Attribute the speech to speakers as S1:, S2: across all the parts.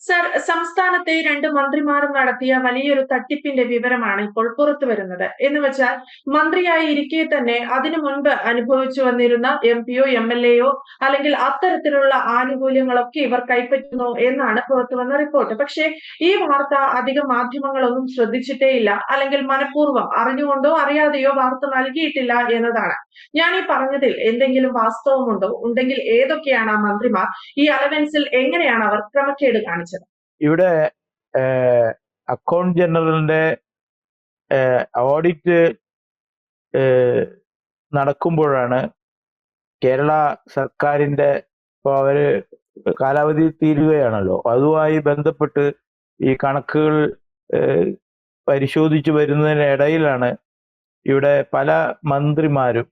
S1: Sir, സംസ്ഥാനത്തെ 2 മന്ത്രിമാരും നടത്തിയ വലിയൊരു തട്ടിപ്പിന്റെ വിവരമാണ് ഇപ്പോൾ പുറത്തുവരുന്നത്. എന്നുവെച്ചാൽ മന്ത്രിയായി ഇരിക്കെ തന്നെ അതിനു മുൻപ് അനുഭവിച്ചു വന്നിരുന്ന എംപിയോ എംഎൽഎയോ അല്ലെങ്കിൽ അത്തരത്തിലുള്ള ആനുകൂല്യങ്ങളൊക്കെ ഇവർ കൈപ്പറ്റുന്നു എന്നാണ് പുറത്തുവന്ന റിപ്പോർട്ട്. പക്ഷേ ഈ വാർത്ത അധികം മാധ്യമങ്ങളൊന്നും ശ്രദ്ധിച്ചിട്ടേയില്ല, അല്ലെങ്കിൽ മനഃപൂർവ്വം അറിഞ്ഞുകൊണ്ടോ അറിയാതെയോ വാർത്ത നൽകിയിട്ടില്ല എന്നതാണ്. ഞാൻ ഈ പറഞ്ഞതിൽ എന്തെങ്കിലും വാസ്തവമുണ്ടോ? ഉണ്ടെങ്കിൽ ഏതൊക്കെയാണ് ആ മന്ത്രിമാർ? ഈ അലവൻസിൽ എങ്ങനെയാണ് അവർ ക്രമക്കേട് കാണിച്ചത്?
S2: ഇവിടെ അക്കൗണ്ട് ജനറലിന്റെ ഓഡിറ്റ് നടക്കുമ്പോഴാണ് കേരള സർക്കാരിന്റെ ഇപ്പോൾ അവര് കാലാവധി തീരുകയാണല്ലോ, അതുമായി ബന്ധപ്പെട്ട് ഈ കണക്കുകൾ പരിശോധിച്ചു വരുന്നതിനിടയിലാണ് ഇവിടെ പല മന്ത്രിമാരും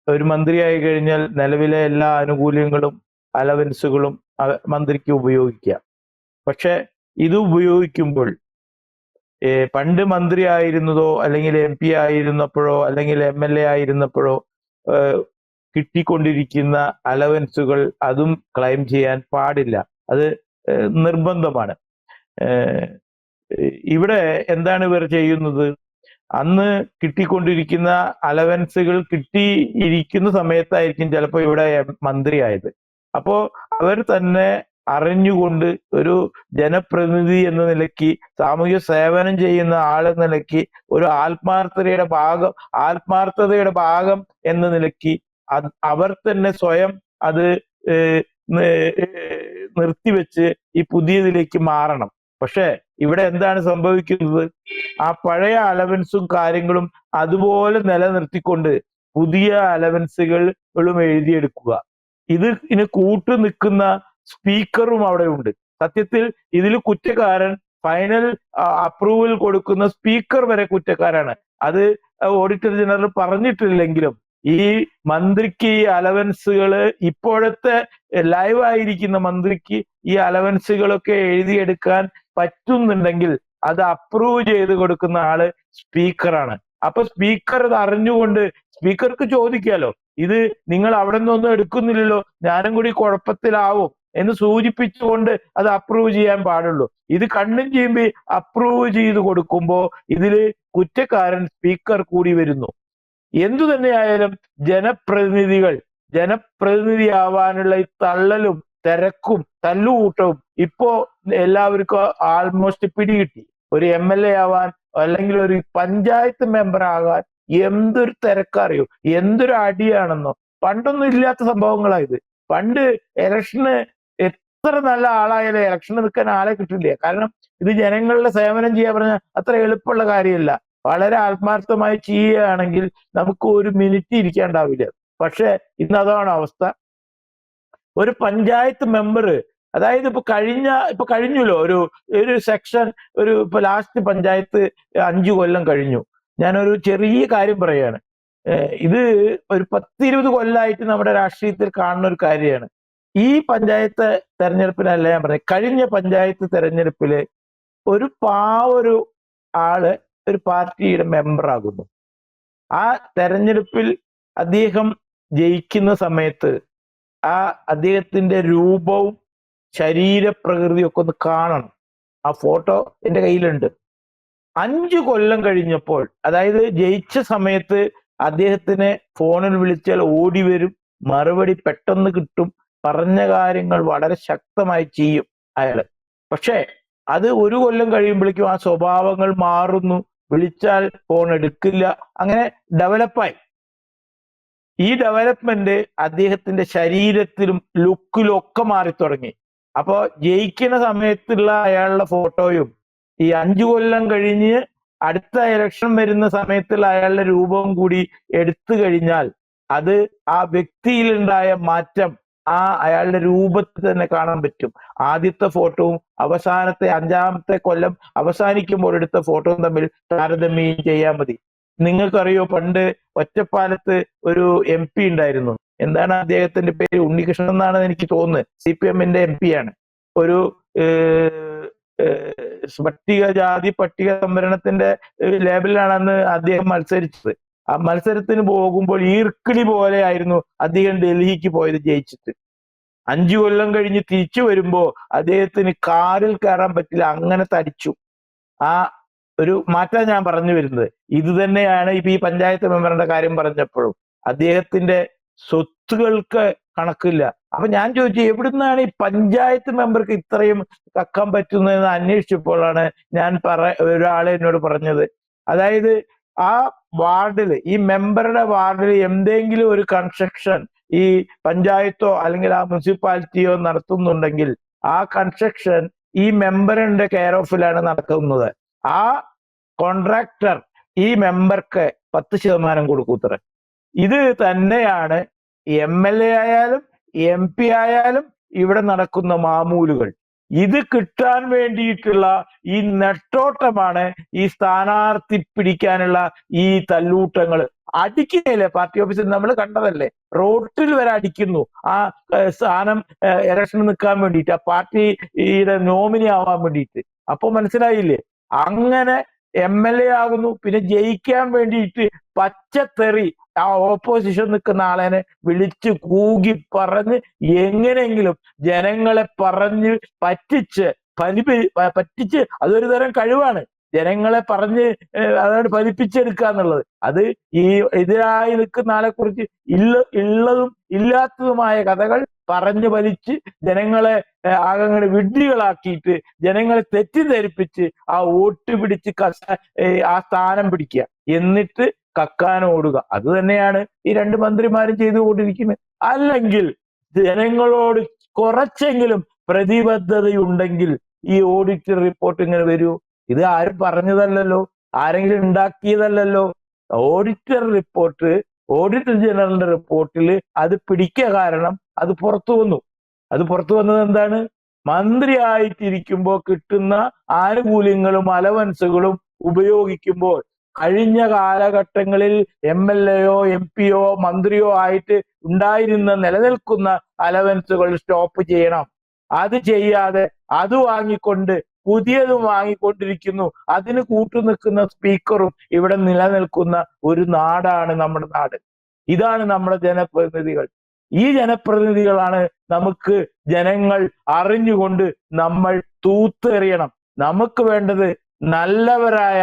S2: ഒരു മന്ത്രിയായി കഴിഞ്ഞാൽ നിലവിലെ എല്ലാ ആനുകൂല്യങ്ങളും അലവൻസുകളും മന്ത്രിക്ക് ഉപയോഗിക്കാം. പക്ഷെ ഇത് ഉപയോഗിക്കുമ്പോൾ പണ്ട് മന്ത്രി ആയിരുന്നതോ അല്ലെങ്കിൽ എം പി ആയിരുന്നപ്പോഴോ അല്ലെങ്കിൽ എം എൽ എ ആയിരുന്നപ്പോഴോ കിട്ടിക്കൊണ്ടിരിക്കുന്ന അലവൻസുകൾ അതും ക്ലെയിം ചെയ്യാൻ പാടില്ല. അത് നിർബന്ധമാണ്. ഇവിടെ എന്താണ് ഇവർ ചെയ്യുന്നത്? അന്ന് കിട്ടിക്കൊണ്ടിരിക്കുന്ന അലവൻസുകൾ കിട്ടിയിരിക്കുന്ന സമയത്തായിരിക്കും ചിലപ്പോൾ ഇവിടെ മന്ത്രിയായത്. അപ്പോ അവർ തന്നെ അറിഞ്ഞുകൊണ്ട് ഒരു ജനപ്രതിനിധി എന്ന നിലയ്ക്ക്, സാമൂഹ്യ സേവനം ചെയ്യുന്ന ആളെന്ന നിലയ്ക്ക്, ഒരു ആത്മാർത്ഥതയുടെ ഭാഗം എന്ന നിലയ്ക്ക് അവർ തന്നെ സ്വയം അത് നിർത്തിവെച്ച് ഈ പുതിയതിലേക്ക് മാറണം. പക്ഷെ ഇവിടെ എന്താണ് സംഭവിക്കുന്നത്? ആ പഴയ അലവൻസും കാര്യങ്ങളും അതുപോലെ നിലനിർത്തിക്കൊണ്ട് പുതിയ അലവൻസുകളും എഴുതിയെടുക്കുക. ഇതിന് കൂട്ടു നിൽക്കുന്ന സ്പീക്കറും അവിടെ ഉണ്ട്. സത്യത്തിൽ ഇതിൽ കുറ്റക്കാരൻ, ഫൈനൽ അപ്രൂവൽ കൊടുക്കുന്ന സ്പീക്കർ വരെ കുറ്റക്കാരാണ്. അത് ഓഡിറ്റർ ജനറൽ പറഞ്ഞിട്ടില്ലെങ്കിലും ഈ മന്ത്രിക്ക് ഈ അലവൻസുകള്, ഇപ്പോഴത്തെ ലൈവായിരിക്കുന്ന മന്ത്രിക്ക് ഈ അലവൻസുകളൊക്കെ എഴുതിയെടുക്കാൻ പറ്റുന്നുണ്ടെങ്കിൽ അത് അപ്രൂവ് ചെയ്ത് കൊടുക്കുന്ന ആള് സ്പീക്കറാണ്. അപ്പൊ സ്പീക്കർ ഇത് അറിഞ്ഞുകൊണ്ട് സ്പീക്കർക്ക് ചോദിക്കാലോ, ഇത് നിങ്ങൾ അവിടെ നിന്നൊന്നും എടുക്കുന്നില്ലല്ലോ, ഞാനും കൂടി കുഴപ്പത്തിലാവും എന്ന് സൂചിപ്പിച്ചുകൊണ്ട് അത് അപ്രൂവ് ചെയ്യാൻ പാടുള്ളൂ. ഇത് കണ്ണും ചെയ്യുമ്പോ അപ്രൂവ് ചെയ്ത് കൊടുക്കുമ്പോ ഇതില് കുറ്റക്കാരൻ സ്പീക്കർ കൂടി വരുന്നു. എന്തു തന്നെയായാലും ജനപ്രതിനിധിയാവാനുള്ള ഈ തള്ളലും തിരക്കും തല്ലുകൂട്ടവും ഇപ്പോ എല്ലാവർക്കും ആൾമോസ്റ്റ് പിടികിട്ടി. ഒരു MLA ആവാൻ അല്ലെങ്കിൽ ഒരു പഞ്ചായത്ത് മെമ്പർ ആകാൻ എന്തൊരു തിരക്കറിയോ, എന്തൊരു അടിയാണെന്നോ. പണ്ടൊന്നും ഇല്ലാത്ത സംഭവങ്ങളായത്. പണ്ട് ഇലക്ഷന് എത്ര നല്ല ആളായാലും ഇലക്ഷന് നിൽക്കാൻ ആളെ കിട്ടില്ല. കാരണം ഇത് ജനങ്ങളുടെ സേവനം ചെയ്യാൻ പറഞ്ഞാൽ അത്ര എളുപ്പമുള്ള കാര്യമല്ല. വളരെ ആത്മാർത്ഥമായി ചെയ്യുകയാണെങ്കിൽ നമുക്ക് ഒരു മിനിറ്റ് ഇരിക്കാണ്ടാവില്ല. പക്ഷെ ഇന്ന് അതാണ് അവസ്ഥ. ഒരു പഞ്ചായത്ത് മെമ്പർ, അതായത് ഇപ്പൊ കഴിഞ്ഞല്ലോ ഒരു സെക്ഷൻ, ഇപ്പൊ ലാസ്റ്റ് പഞ്ചായത്ത് 5 കൊല്ലം കഴിഞ്ഞു. ഞാനൊരു ചെറിയ കാര്യം പറയാണ്. ഇത് ഒരു 10-20 കൊല്ലമായിട്ട് നമ്മുടെ രാഷ്ട്രീയത്തിൽ കാണുന്ന ഒരു കാര്യമാണ്. ഈ പഞ്ചായത്ത് തെരഞ്ഞെടുപ്പിനല്ല ഞാൻ പറഞ്ഞത്, കഴിഞ്ഞ പഞ്ചായത്ത് തെരഞ്ഞെടുപ്പില് ഒരു ആള് ഒരു പാർട്ടിയുടെ മെമ്പറാകുന്നു. ആ തെരഞ്ഞെടുപ്പിൽ അദ്ദേഹം ജയിക്കുന്ന സമയത്ത് അദ്ദേഹത്തിന്റെ രൂപവും ശരീരപ്രകൃതിയും ഒക്കെ ഒന്ന് കാണണം. ആ ഫോട്ടോ എന്റെ കയ്യിലുണ്ട്. 5 കൊല്ലം കഴിഞ്ഞപ്പോൾ, അതായത് ജയിച്ച സമയത്ത് അദ്ദേഹത്തിനെ ഫോണിൽ വിളിച്ചാൽ ഓടി വരും, മറുപടി പെട്ടെന്ന് കിട്ടും, പറഞ്ഞ കാര്യങ്ങൾ വളരെ ശക്തമായി ചെയ്യും അയാള്. പക്ഷേ അത് 1 കൊല്ലം കഴിയുമ്പോഴേക്കും ആ സ്വഭാവങ്ങൾ മാറുന്നു. വിളിച്ചാൽ ഫോൺ എടുക്കില്ല. അങ്ങനെ ഡെവലപ്പായി. ഈ ഡെവലപ്മെന്റ് അദ്ദേഹത്തിന്റെ ശരീരത്തിലും ലുക്കിലും ഒക്കെ മാറി തുടങ്ങി. അപ്പോ ജയിക്കുന്ന സമയത്തുള്ള അയാളുടെ ഫോട്ടോയും ഈ 5 കൊല്ലം കഴിഞ്ഞ് അടുത്ത ഇലക്ഷൻ വരുന്ന സമയത്തുള്ള അയാളുടെ രൂപവും കൂടി എടുത്തു കഴിഞ്ഞാൽ അത് ആ വ്യക്തിയിലുണ്ടായ മാറ്റം അയാളുടെ രൂപത്തിൽ തന്നെ കാണാൻ പറ്റും. ആദ്യത്തെ ഫോട്ടോവും അവസാനത്തെ 5-ാമത്തെ കൊല്ലം അവസാനിക്കുമ്പോൾ എടുത്ത ഫോട്ടോയും തമ്മിൽ താരതമ്യം ചെയ്യാൻ മതി. നിങ്ങൾക്കറിയോ, പണ്ട് ഒറ്റപ്പാലത്ത് ഒരു MP ഉണ്ടായിരുന്നു. എന്താണ് അദ്ദേഹത്തിന്റെ പേര്? ഉണ്ണികൃഷ്ണൻ എന്നാണ് എനിക്ക് തോന്നുന്നത്. CPM-ന്റെ MP ആണ്. ഒരു പട്ടികജാതി പട്ടിക സംവരണത്തിന്റെ ലേബലിലാണ് അന്ന് അദ്ദേഹം മത്സരിച്ചത്. ആ മത്സരത്തിന് പോകുമ്പോൾ ഈർക്കിളി പോലെ ആയിരുന്നു അദ്ദേഹം ഡൽഹിക്ക് പോയത് ജയിച്ചിട്ട്. 5 കൊല്ലം കഴിഞ്ഞ് തിരിച്ചു വരുമ്പോ അദ്ദേഹത്തിന് കാറിൽ കയറാൻ പറ്റില്ല, അങ്ങനെ തടിച്ചു. ആ ഒരു മാറ്റാൻ ഞാൻ പറഞ്ഞു വരുന്നത്. ഇത് തന്നെയാണ് ഇപ്പൊ ഈ പഞ്ചായത്ത് മെമ്പറിന്റെ കാര്യം പറഞ്ഞപ്പോഴും അദ്ദേഹത്തിന്റെ സ്വത്തുകൾക്ക് കണക്കില്ല. അപ്പൊ ഞാൻ ചോദിച്ചു, എവിടുന്നാണ് ഈ പഞ്ചായത്ത് മെമ്പർക്ക് ഇത്രയും കക്കാൻ പറ്റുന്നതെന്ന് അന്വേഷിച്ചപ്പോഴാണ് ഒരാളെ എന്നോട് പറഞ്ഞത്, അതായത് ആ വാർഡിൽ, ഈ മെമ്പറുടെ വാർഡിൽ എന്തെങ്കിലും ഒരു കൺസ്ട്രക്ഷൻ ഈ പഞ്ചായത്തോ അല്ലെങ്കിൽ ആ മുനിസിപ്പാലിറ്റിയോ നടത്തുന്നുണ്ടെങ്കിൽ ആ കൺസ്ട്രക്ഷൻ ഈ മെമ്പറിന്റെ കെയർ ഓഫിലാണ് നടക്കുന്നത്. ആ കോൺട്രാക്ടർ ഈ മെമ്പർക്ക് 10% കൊടുക്കൂത്ര. ഇത് തന്നെയാണ് MLA ആയാലും MP ആയാലും ഇവിടെ നടക്കുന്ന മാമൂലുകൾ. ഇത് കിട്ടാൻ വേണ്ടിയിട്ടുള്ള ഈ നെട്ടോട്ടമാണ് ഈ സ്ഥാനാർത്ഥി പിടിക്കാനുള്ള ഈ തല്ലൂട്ടങ്ങൾ. അടിക്കുകയല്ലേ പാർട്ടി ഓഫീസിൽ, നമ്മൾ കണ്ടതല്ലേ, റോട്ടിൽ വരെ അടിക്കുന്നു ആ സ്ഥാനം ഇലക്ഷന് നിൽക്കാൻ വേണ്ടിയിട്ട്, ആ പാർട്ടിയുടെ നോമിനി ആവാൻ വേണ്ടിയിട്ട്. അപ്പൊ മനസ്സിലായില്ലേ, അങ്ങനെ MLA ആകുന്നു. പിന്നെ ജയിക്കാൻ വേണ്ടിയിട്ട് പച്ചത്തെറി ആ ഓപ്പോസിഷൻ നിൽക്കുന്ന ആളെ വിളിച്ച് കൂകി പറഞ്ഞ് എങ്ങനെയെങ്കിലും ജനങ്ങളെ പറഞ്ഞ് പറ്റിച്ച് അതൊരു തരം കഴിവാണ്. ജനങ്ങളെ പറഞ്ഞ് അതാണ് ഫലിപ്പിച്ചെടുക്കുക എന്നുള്ളത്. അത് ഈ എതിരായി നിൽക്കുന്ന ആളെ കുറിച്ച് ഉള്ളതും ഇല്ലാത്തതുമായ കഥകൾ പറഞ്ഞു വലിച്ച് ജനങ്ങളെ ആകെ വിഡ്ഢികളാക്കിയിട്ട് ജനങ്ങളെ തെറ്റിദ്ധരിപ്പിച്ച് ആ വോട്ട് പിടിച്ച് ആ സ്ഥാനം പിടിക്കുക, എന്നിട്ട് കക്കാനോടുക. അത് തന്നെയാണ് ഈ 2 മന്ത്രിമാരും ചെയ്തുകൊണ്ടിരിക്കുന്നത്. അല്ലെങ്കിൽ ജനങ്ങളോട് കുറച്ചെങ്കിലും പ്രതിബദ്ധതയുണ്ടെങ്കിൽ ഈ ഓഡിറ്റ് റിപ്പോർട്ട് ഇങ്ങനെ വരൂ? ഇത് ആരും പറഞ്ഞതല്ലല്ലോ, ആരെങ്കിലും ഉണ്ടാക്കിയതല്ലല്ലോ. ഓഡിറ്റർ ജനറലിന്റെ റിപ്പോർട്ടിൽ അത് പിടിക്കുക കാരണം അത് പുറത്തു വന്നു. അത് പുറത്തു വന്നത് എന്താണ്? മന്ത്രിയായിട്ടിരിക്കുമ്പോൾ കിട്ടുന്ന ആനുകൂല്യങ്ങളും അലവൻസുകളും ഉപയോഗിക്കുമ്പോൾ കഴിഞ്ഞ കാലഘട്ടങ്ങളിൽ MLAയോ MP യോ മന്ത്രിയോ ആയിട്ട് നിലനിൽക്കുന്ന അലവൻസുകൾ സ്റ്റോപ്പ് ചെയ്യണം. അത് ചെയ്യാതെ അത് വാങ്ങിക്കൊണ്ട് പുതിയതും വാങ്ങിക്കൊണ്ടിരിക്കുന്നു. അതിന് കൂട്ടുനിൽക്കുന്ന സ്പീക്കറും ഇവിടെ നിലനിൽക്കുന്ന ഒരു നാടാണ് നമ്മുടെ നാട്. ഇതാണ് നമ്മുടെ ജനപ്രതിനിധികൾ. ഈ ജനപ്രതിനിധികളാണ് നമുക്ക് ജനങ്ങൾ അറിഞ്ഞുകൊണ്ട് നമ്മൾ തൂത്തെറിയണം. നമുക്ക് വേണ്ടത് നല്ലവരായ,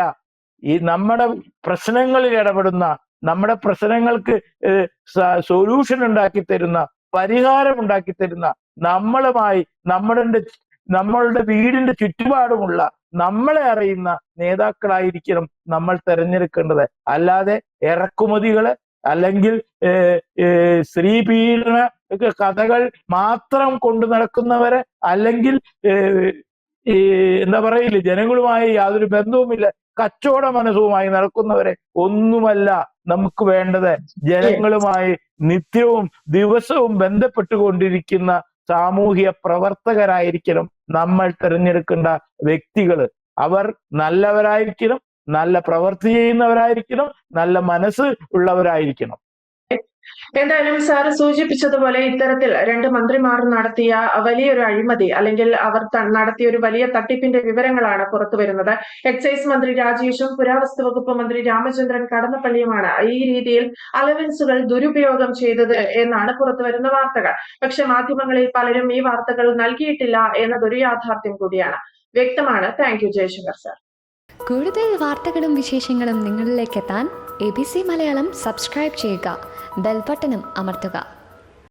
S2: ഈ നമ്മുടെ പ്രശ്നങ്ങളിൽ ഇടപെടുന്ന, നമ്മുടെ പ്രശ്നങ്ങൾക്ക് സൊല്യൂഷൻ ഉണ്ടാക്കി തരുന്ന, പരിഹാരം ഉണ്ടാക്കി തരുന്ന, നമ്മളുടെ വീടിന്റെ ചുറ്റുപാടുമുള്ള നമ്മളെ അറിയുന്ന നേതാക്കളായിരിക്കണം നമ്മൾ തെരഞ്ഞെടുക്കേണ്ടത്. അല്ലാതെ ഇറക്കുമതികള് അല്ലെങ്കിൽ സ്ത്രീപീഡന കഥകൾ മാത്രം കൊണ്ടു നടക്കുന്നവരെ, അല്ലെങ്കിൽ എന്താ പറയില്ലേ, ജനങ്ങളുമായി യാതൊരു ബന്ധവുമില്ല, കച്ചവട മനസ്സുമായി നടക്കുന്നവരെ ഒന്നുമല്ല നമുക്ക് വേണ്ടത്. ജനങ്ങളുമായി നിത്യവും ദിവസവും ബന്ധപ്പെട്ടുകൊണ്ടിരിക്കുന്ന സാമൂഹ്യ പ്രവർത്തകരായിരിക്കണം നമ്മൾ തിരഞ്ഞെടുക്കേണ്ട വ്യക്തികള്. അവർ നല്ലവരായിരിക്കണം, നല്ല പ്രവൃത്തി ചെയ്യുന്നവരായിരിക്കണം, നല്ല മനസ്സ് ഉള്ളവരായിരിക്കണം.
S1: എന്തായാലും സാർ സൂചിപ്പിച്ചതുപോലെ ഇത്തരത്തിൽ 2 മന്ത്രിമാർ നടത്തിയ വലിയൊരു അഴിമതി, അല്ലെങ്കിൽ അവർ നടത്തിയ ഒരു വലിയ തട്ടിപ്പിന്റെ വിവരങ്ങളാണ് പുറത്തു വരുന്നത്. എക്സൈസ് മന്ത്രി രാജേഷും പുരാവസ്തു വകുപ്പ് മന്ത്രി രാമചന്ദ്രൻ കടന്നപ്പള്ളിയുമാണ് ഈ രീതിയിൽ അലവൻസുകൾ ദുരുപയോഗം ചെയ്തത് എന്നാണ് പുറത്തുവരുന്ന വാർത്തകൾ. പക്ഷെ മാധ്യമങ്ങളിൽ പലരും ഈ വാർത്തകൾ നൽകിയിട്ടില്ല എന്നതൊരു യാഥാർത്ഥ്യം കൂടിയാണ്. വ്യക്തമാണ്. Thank you Jaishankar sir.
S3: കൂടുതൽ വാർത്തകളും വിശേഷങ്ങളും നിങ്ങളിലേക്ക് എത്താൻ ABC മലയാളം സബ്സ്ക്രൈബ് ചെയ്യുക, ബെൽ ബട്ടണും അമർത്തുക.